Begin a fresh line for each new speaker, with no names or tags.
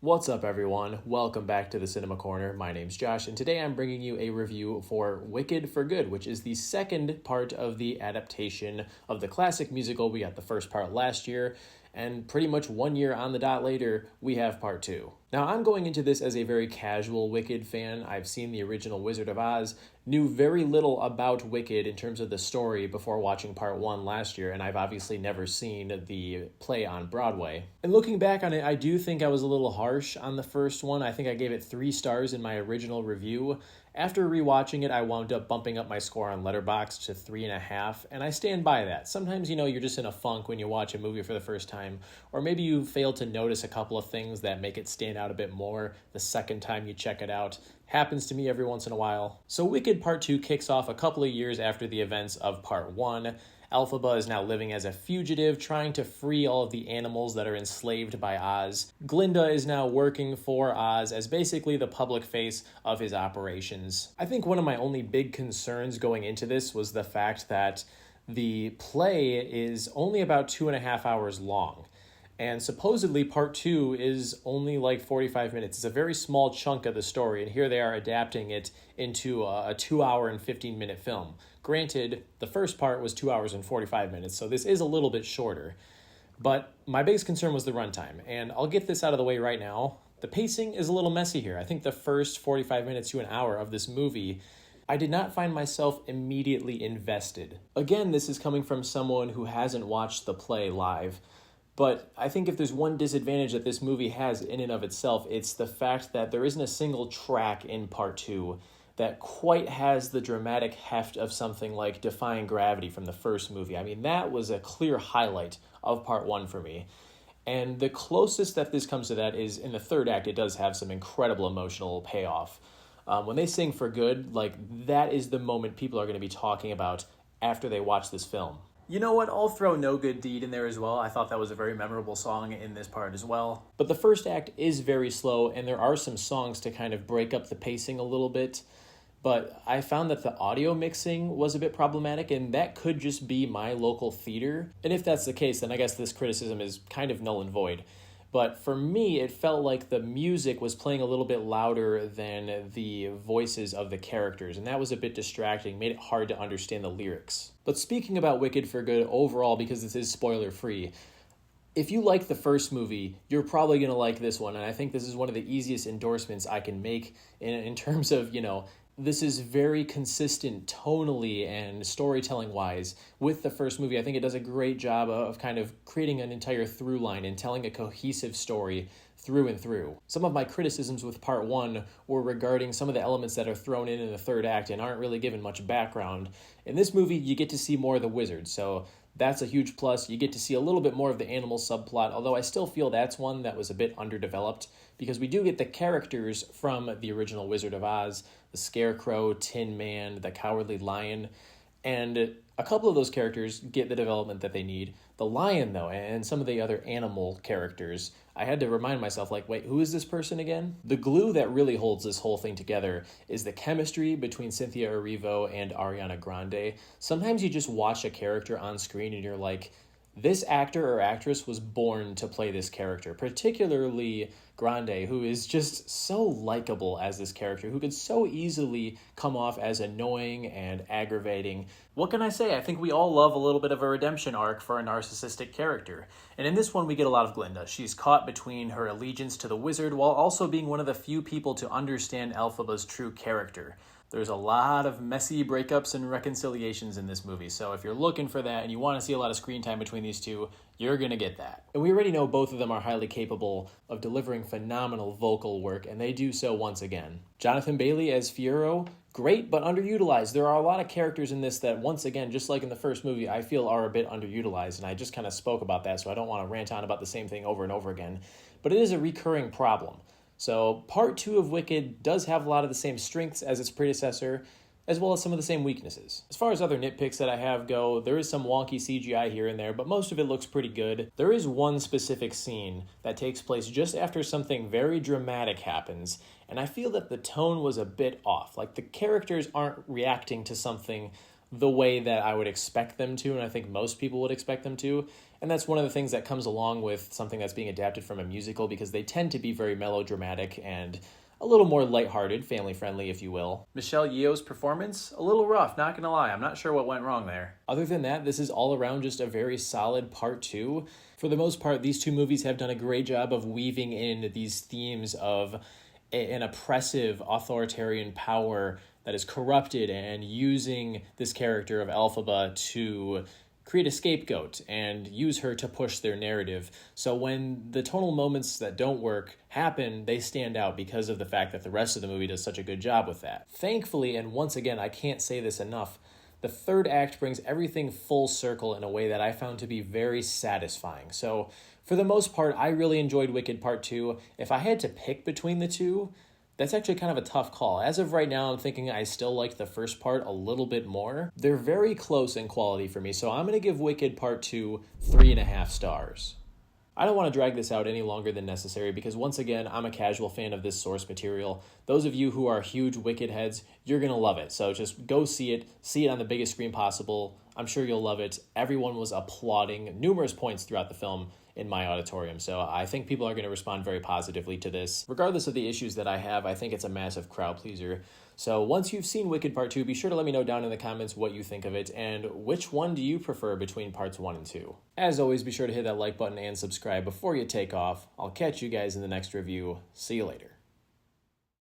What's up, everyone? Welcome back to the Cinema Corner. My name's Josh, and today I'm bringing you a review for Wicked for Good, which is the second part of the adaptation of the classic musical. We got the first part last year, and pretty much 1 year on the dot later, we have part two. Now, I'm going into this as a very casual Wicked fan. I've seen the original Wizard of Oz, knew very little about Wicked in terms of the story before watching part one last year, and I've obviously never seen the play on Broadway. And looking back on it, I do think I was a little harsh on the first one. I think I gave it 3 stars in my original review. After rewatching it, I wound up bumping up my score on Letterboxd to 3.5, and I stand by that. Sometimes, you're just in a funk when you watch a movie for the first time, or maybe you fail to notice a couple of things that make it stand out a bit more the second time you check it out. Happens to me every once in a while. So Wicked Part 2 kicks off a couple of years after the events of Part 1. Elphaba is now living as a fugitive, trying to free all of the animals that are enslaved by Oz. Glinda is now working for Oz as basically the public face of his operations. I think one of my only big concerns going into this was the fact that the play is only about 2.5 hours long. And supposedly part 2 is only like 45 minutes. It's a very small chunk of the story, and here they are adapting it into a 2 hour and 15-minute film. Granted, the first part was 2 hours and 45 minutes, so this is a little bit shorter. But my biggest concern was the runtime, and I'll get this out of the way right now. The pacing is a little messy here. I think the first 45 minutes to an hour of this movie, I did not find myself immediately invested. Again, this is coming from someone who hasn't watched the play live. But I think if there's one disadvantage that this movie has in and of itself, it's the fact that there isn't a single track in part 2 that quite has the dramatic heft of something like Defying Gravity from the first movie. I mean, that was a clear highlight of part 1 for me. And the closest that this comes to that is in the third act. It does have some incredible emotional payoff. When they sing For Good, that is the moment people are going to be talking about after they watch this film. You know what? I'll throw No Good Deed in there as well. I thought that was a very memorable song in this part as well. But the first act is very slow, and there are some songs to kind of break up the pacing a little bit. But I found that the audio mixing was a bit problematic, and that could just be my local theater. And if that's the case, then I guess this criticism is kind of null and void. But for me, it felt like the music was playing a little bit louder than the voices of the characters, and that was a bit distracting, made it hard to understand the lyrics. But speaking about Wicked for Good overall, because this is spoiler-free, if you like the first movie, you're probably going to like this one, and I think this is one of the easiest endorsements I can make in terms of, this is very consistent tonally and storytelling-wise with the first movie. I think it does a great job of kind of creating an entire through line and telling a cohesive story through and through. Some of my criticisms with part 1 were regarding some of the elements that are thrown in the third act and aren't really given much background. In this movie, you get to see more of the wizard, so that's a huge plus. You get to see a little bit more of the animal subplot, although I still feel that's one that was a bit underdeveloped, because we do get the characters from the original Wizard of Oz, the Scarecrow, Tin Man, the Cowardly Lion, and a couple of those characters get the development that they need. The lion, though, and some of the other animal characters, I had to remind myself, wait, who is this person again? The glue that really holds this whole thing together is the chemistry between Cynthia Erivo and Ariana Grande. Sometimes you just watch a character on screen and you're like, this actor or actress was born to play this character, particularly Grande, who is just so likable as this character, who could so easily come off as annoying and aggravating. What can I say? I think we all love a little bit of a redemption arc for a narcissistic character. And in this one, we get a lot of Glinda. She's caught between her allegiance to the wizard while also being one of the few people to understand Elphaba's true character. There's a lot of messy breakups and reconciliations in this movie, so if you're looking for that and you want to see a lot of screen time between these two, you're going to get that. And we already know both of them are highly capable of delivering phenomenal vocal work, and they do so once again. Jonathan Bailey as Fiyero, great, but underutilized. There are a lot of characters in this that, once again, just like in the first movie, I feel are a bit underutilized, and I just kind of spoke about that, so I don't want to rant on about the same thing over and over again. But it is a recurring problem. So part 2 of Wicked does have a lot of the same strengths as its predecessor, as well as some of the same weaknesses. As far as other nitpicks that I have go, there is some wonky CGI here and there, but most of it looks pretty good. There is one specific scene that takes place just after something very dramatic happens, and I feel that the tone was a bit off. The characters aren't reacting to something the way that I would expect them to, and I think most people would expect them to. And that's one of the things that comes along with something that's being adapted from a musical, because they tend to be very melodramatic and a little more lighthearted, family-friendly, if you will. Michelle Yeoh's performance, a little rough, not gonna lie. I'm not sure what went wrong there. Other than that, this is all around just a very solid part two. For the most part, these two movies have done a great job of weaving in these themes of an oppressive, authoritarian power that is corrupted and using this character of Elphaba to create a scapegoat and use her to push their narrative. So when the tonal moments that don't work happen, they stand out because of the fact that the rest of the movie does such a good job with that. Thankfully, and once again, I can't say this enough, the third act brings everything full circle in a way that I found to be very satisfying. So for the most part, I really enjoyed Wicked Part 2. If I had to pick between the two, that's actually kind of a tough call. As of right now, I'm thinking I still like the first part a little bit more. They're very close in quality for me, so I'm going to give Wicked Part 2 3.5 stars. I don't want to drag this out any longer than necessary because, once again, I'm a casual fan of this source material. Those of you who are huge Wicked heads, you're going to love it. So just go see it on the biggest screen possible. I'm sure you'll love it. Everyone was applauding numerous points throughout the film in my auditorium, so I think people are going to respond very positively to this. Regardless of the issues that I have, I think it's a massive crowd pleaser. So once you've seen Wicked Part 2, be sure to let me know down in the comments what you think of it, and which one do you prefer between parts 1 and 2. As always, be sure to hit that like button and subscribe before you take off. I'll catch you guys in the next review. See you later.